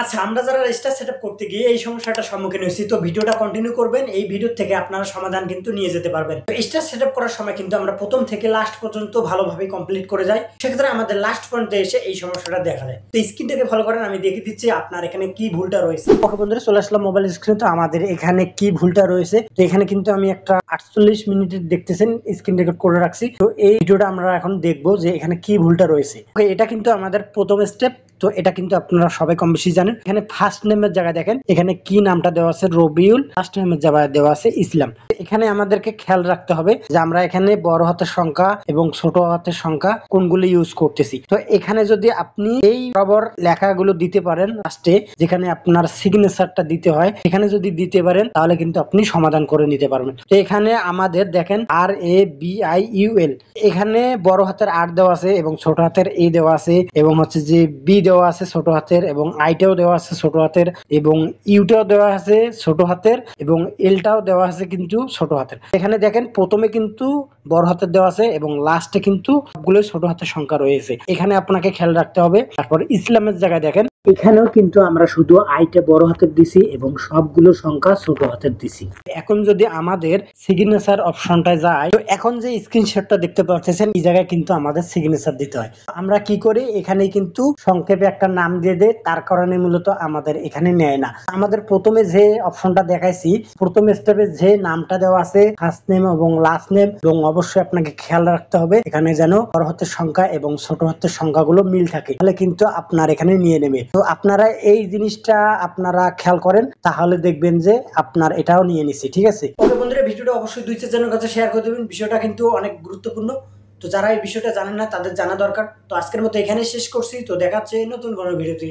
আচ্ছা, আমরা যারা রেজিস্টার সেটআপ করতে গিয়ে এই সমস্যাটার সম্মুখীন হয়েছি, তো ভিডিওটা কন্টিনিউ করবেন। এই ভিডিও থেকে আপনারা সমাধান কিন্তু নিয়ে যেতে পারবেন। তো স্টার সেটআপ করার সময় কিন্তু আমরা প্রথম থেকে লাস্ট পর্যন্ত ভালোভাবে কমপ্লিট করে যাই। সেক্ষেত্রে আমাদের লাস্ট পয়েন্টে এসে এই সমস্যাটা দেখা যায়। তো স্ক্রিনটাকে ফলো করেন, আমি দেখিয়ে দিচ্ছি আপনার এখানে কি ভুলটা রয়েছে। ওকে বন্ধুরা, চলে আসলাম মোবাইল স্ক্রিনে। তো আমাদের এখানে কি ভুলটা রয়েছে, তো এখানে কিন্তু আমি একটা 48 মিনিটের দেখতেছেন স্ক্রিন রেকর্ড করে রাখছি। তো এই ভিডিওটা আমরা এখন দেখবো যে এখানে কি ভুলটা রয়েছে। ওকে, এটা কিন্তু আমাদের প্রথম স্টেপ। তো এটা কিন্তু আপনারা সবাই কম বেশি জানেন। এখানে ফার্স্ট নেমের জায়গায় দেখেন এখানে কি নামটা দেওয়া আছে, রবিউল। লাস্ট নেমের জায়গায় দেওয়া আছে ইসলাম। এখানে আমাদেরকে খেয়াল রাখতে হবে যে আমরা এখানে বড় হাতের সংখ্যা এবং ছোট হাতের সংখ্যা কোনগুলো ইউজ করতেছি। তো এখানে যদি আপনি এই বরাবর লেখাগুলো দিতে পারেন লাস্টে, যেখানে আপনার সিগনেচারটা দিতে হয়, এখানে যদি দিতে পারেন তাহলে কিন্তু আপনি সমাধান করে নিতে পারবেন। তো এখানে আমাদের দেখেন RABIUL, এখানে বড় হাতের আর দেওয়া আছে এবং ছোট হাতের এ দেওয়া আছে, এবং হচ্ছে যে বি দেওয়া আছে ছোট হাতের, এবং আইটাও দেওয়া আছে ছোট হাতের, এবং ইউটাও দেওয়া আছে ছোট হাতের, এবং এলটাও দেওয়া আছে কিন্তু ছোট হাতের। এখানে দেখেন প্রথমে কিন্তু বড় হাতের দেওয়া আছে এবং লাস্টে কিন্তু সবগুলো ছোট হাতের সংখ্যা রয়েছে। এখানে আপনাকে খেয়াল রাখতে হবে। তারপর ইসলামের জায়গায় দেখেন এখানেও কিন্তু আমরা শুধু আইটা বড় হাতের দিছি এবং সবগুলো সংখ্যা ছোট হাতের দিছি। এখন যদি আমাদের সিগনেচার অপশনটা যায়, তো এখন যে স্ক্রিনশটটা দেখতে পাচ্ছেন এই জায়গায় কিন্তু আমাদের সিগনেচার দিতে হয়। আমরা কি করি, এখানে কিন্তু সংক্ষেপে একটা নাম দিয়ে দেয়, তার কারণে মূলত আমাদের এখানে নেয় না। আমাদের প্রথমে যে অপশনটা দেখাইছি, প্রথম স্টেপে যে নামটা দেওয়া আছে ফার্স্ট নেম এবং লাস্ট নেম, এবং অবশ্যই আপনাকে খেয়াল রাখতে হবে এখানে যেন বড় হাতের সংখ্যা এবং ছোট হাতের সংখ্যাগুলো মিল থাকে, তাহলে কিন্তু আপনার এখানে নিয়ে নেবে। তো আপনারা এই জিনিসটা আপনারা খেয়াল করেন, তাহলে দেখবেন যে আপনার এটাও নিয়ে নিছি। ঠিক আছে? ওকে বন্ধুরা, ভিডিওটা অবশ্যই 2-4 জনের কাছে শেয়ার করে দেবেন। বিষয়টা কিন্তু অনেক গুরুত্বপূর্ণ। তো যারা এই বিষয়টা জানেন না তাদের জানা দরকার। তো আজকের মতো এখানেই শেষ করছি। তো দেখাচ্ছে নতুন কোনো ভিডিওতে।